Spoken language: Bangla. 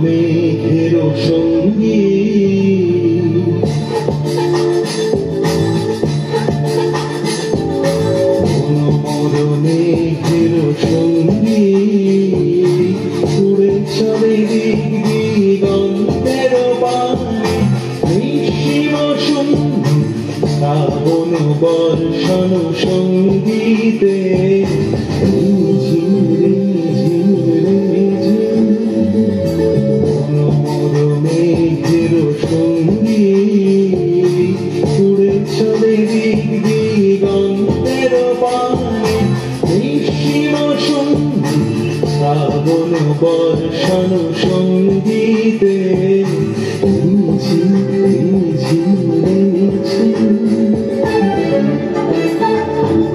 মেঘের সঙ্গী মেঘের সঙ্গী উড়ে চলে দিগন্তের বাণী নিঃসীম সঙ্গী শ্রাবণ বর্ষণ সঙ্গীতে উড়ে চলে দিগন্তের বাণী নিঃসীম সঙ্গী শ্রাবণ বর্ষণ সঙ্গীতে